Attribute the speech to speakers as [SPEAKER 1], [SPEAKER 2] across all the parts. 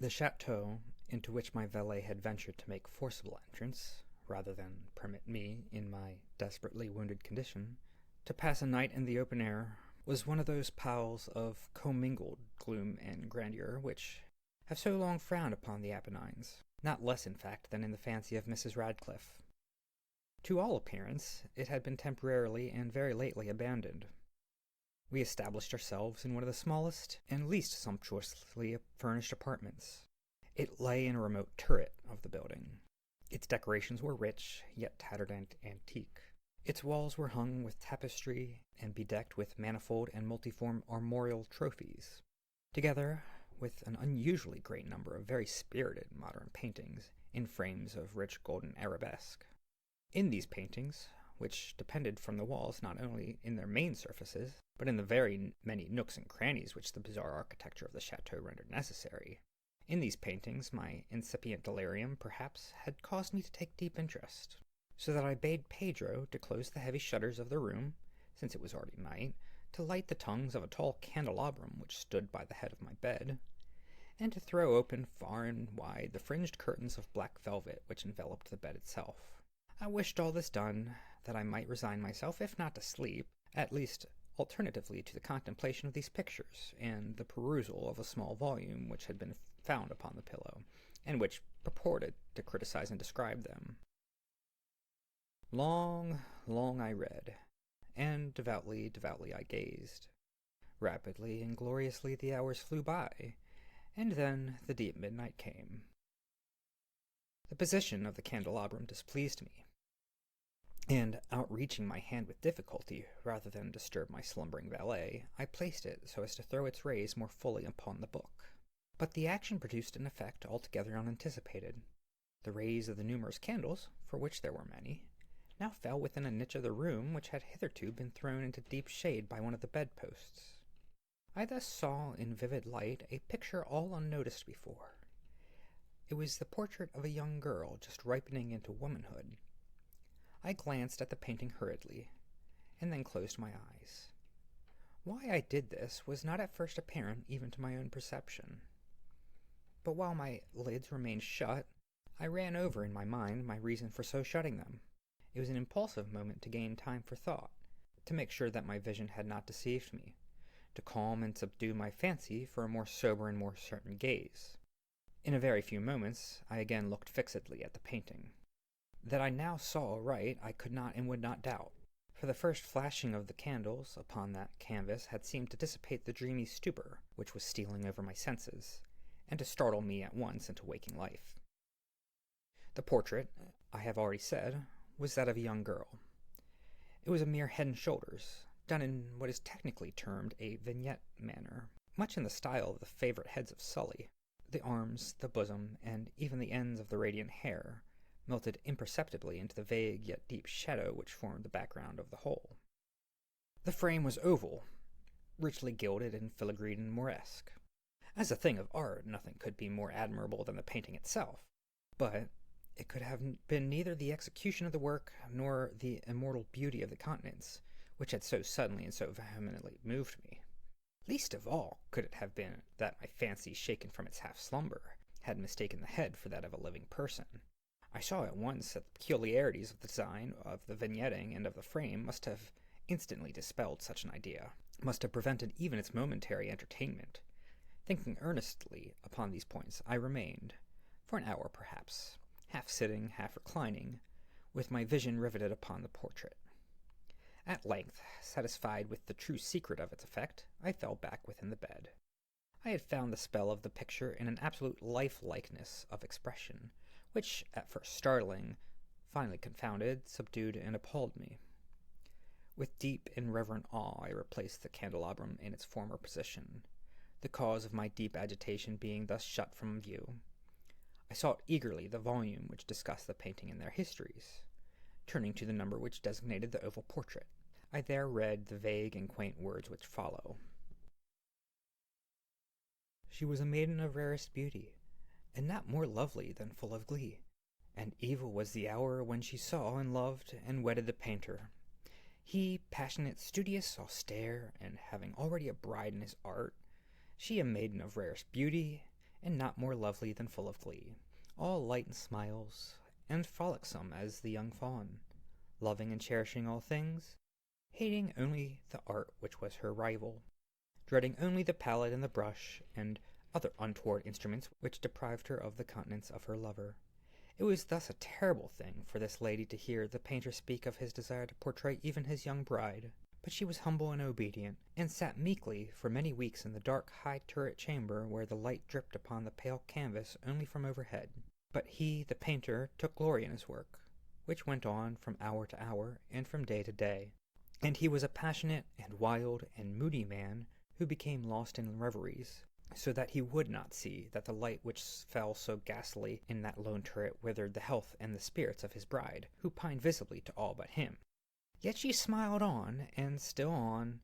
[SPEAKER 1] The chateau, into which my valet had ventured to make forcible entrance, rather than permit me, in my desperately wounded condition, to pass a night in the open air, was one of those piles of commingled gloom and grandeur which have so long frowned upon the Apennines, not less in fact than in the fancy of Mrs. Radcliffe. To all appearance, it had been temporarily and very lately abandoned. We established ourselves in one of the smallest and least sumptuously furnished apartments. It lay in a remote turret of the building. Its decorations were rich, yet tattered and antique. Its walls were hung with tapestry and bedecked with manifold and multiform armorial trophies, together with an unusually great number of very spirited modern paintings in frames of rich golden arabesque. In these paintings, which depended from the walls not only in their main surfaces, but in the very many nooks and crannies which the bizarre architecture of the chateau rendered necessary. In these paintings my incipient delirium, perhaps, had caused me to take deep interest, so that I bade Pedro to close the heavy shutters of the room, since it was already night, to light the tongues of a tall candelabrum which stood by the head of my bed, and to throw open far and wide the fringed curtains of black velvet which enveloped the bed itself. I wished all this done, that I might resign myself, if not to sleep, at least alternatively to the contemplation of these pictures, and the perusal of a small volume which had been found upon the pillow, and which purported to criticize and describe them. Long, long I read, and devoutly I gazed. Rapidly and gloriously the hours flew by, and then the deep midnight came. The position of the candelabrum displeased me, and, outreaching my hand with difficulty, rather than disturb my slumbering valet, I placed it so as to throw its rays more fully upon the book. But the action produced an effect altogether unanticipated. The rays of the numerous candles, for which there were many, now fell within a niche of the room which had hitherto been thrown into deep shade by one of the bedposts. I thus saw in vivid light a picture all unnoticed before. It was the portrait of a young girl just ripening into womanhood. I glanced at the painting hurriedly, and then closed my eyes. Why I did this was not at first apparent even to my own perception. But while my lids remained shut, I ran over in my mind my reason for so shutting them. It was an impulsive moment to gain time for thought, to make sure that my vision had not deceived me, to calm and subdue my fancy for a more sober and more certain gaze. In a very few moments I again looked fixedly at the painting. That I now saw aright I could not and would not doubt, for the first flashing of the candles upon that canvas had seemed to dissipate the dreamy stupor which was stealing over my senses, and to startle me at once into waking life. The portrait, I have already said, was that of a young girl. It was a mere head and shoulders, done in what is technically termed a vignette manner, much in the style of the favorite heads of Sully. The arms, the bosom, and even the ends of the radiant hair melted imperceptibly into the vague yet deep shadow which formed the background of the whole. The frame was oval, richly gilded and filigreed and Moresque. As a thing of art, nothing could be more admirable than the painting itself, but it could have been neither the execution of the work nor the immortal beauty of the countenance which had so suddenly and so vehemently moved me. Least of all could it have been that my fancy, shaken from its half-slumber, had mistaken the head for that of a living person. I saw at once that the peculiarities of the design, of the vignetting, and of the frame must have instantly dispelled such an idea, must have prevented even its momentary entertainment. Thinking earnestly upon these points, I remained, for an hour perhaps, half sitting, half reclining, with my vision riveted upon the portrait. At length, satisfied with the true secret of its effect, I fell back within the bed. I had found the spell of the picture in an absolute life-likeness of expression, which, at first startling, finally confounded, subdued, and appalled me. With deep and reverent awe I replaced the candelabrum in its former position, the cause of my deep agitation being thus shut from view. I sought eagerly the volume which discussed the painting and their histories. Turning to the number which designated the oval portrait, I there read the vague and quaint words which follow. She was a maiden of rarest beauty, and not more lovely than full of glee. And evil was the hour when she saw and loved and wedded the painter. He, passionate, studious, austere, and having already a bride in his art, she a maiden of rarest beauty, and not more lovely than full of glee, all light and smiles, and frolicsome as the young fawn, loving and cherishing all things, hating only the art which was her rival, dreading only the palette and the brush, and other untoward instruments which deprived her of the countenance of her lover. It was thus a terrible thing for this lady to hear the painter speak of his desire to portray even his young bride, but she was humble and obedient, and sat meekly for many weeks in the dark high-turret chamber where the light dripped upon the pale canvas only from overhead. But he, the painter, took glory in his work, which went on from hour to hour and from day to day, and he was a passionate and wild and moody man who became lost in reveries, so that he would not see that the light which fell so ghastly in that lone turret withered the health and the spirits of his bride, who pined visibly to all but him. Yet she smiled on, and still on,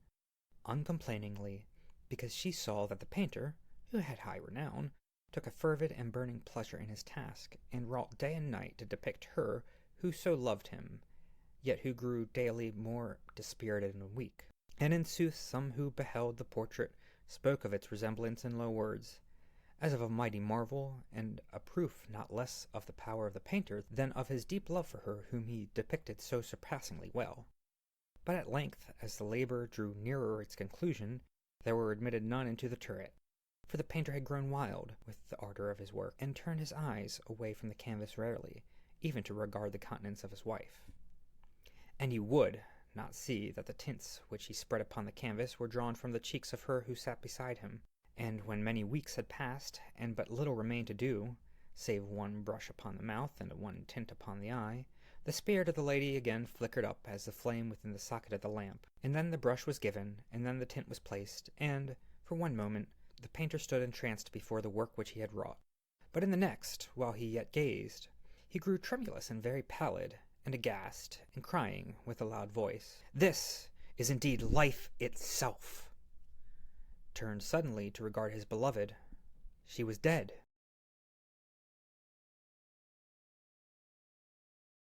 [SPEAKER 1] uncomplainingly, because she saw that the painter, who had high renown, took a fervid and burning pleasure in his task, and wrought day and night to depict her who so loved him, yet who grew daily more dispirited and weak. And in sooth some who beheld the portrait spoke of its resemblance in low words, as of a mighty marvel, and a proof not less of the power of the painter than of his deep love for her whom he depicted so surpassingly well. But at length, as the labor drew nearer its conclusion, there were admitted none into the turret, for the painter had grown wild with the ardor of his work, and turned his eyes away from the canvas rarely, even to regard the countenance of his wife. And you would not see that the tints which he spread upon the canvas were drawn from the cheeks of her who sat beside him. And when many weeks had passed, and but little remained to do, save one brush upon the mouth and one tint upon the eye, the spirit of the lady again flickered up as the flame within the socket of the lamp, and then the brush was given, and then the tint was placed, and, for one moment, the painter stood entranced before the work which he had wrought. But in the next, while he yet gazed, he grew tremulous and very pallid, and aghast, and crying with a loud voice, "This is indeed life itself!" turned suddenly to regard his beloved. She was dead.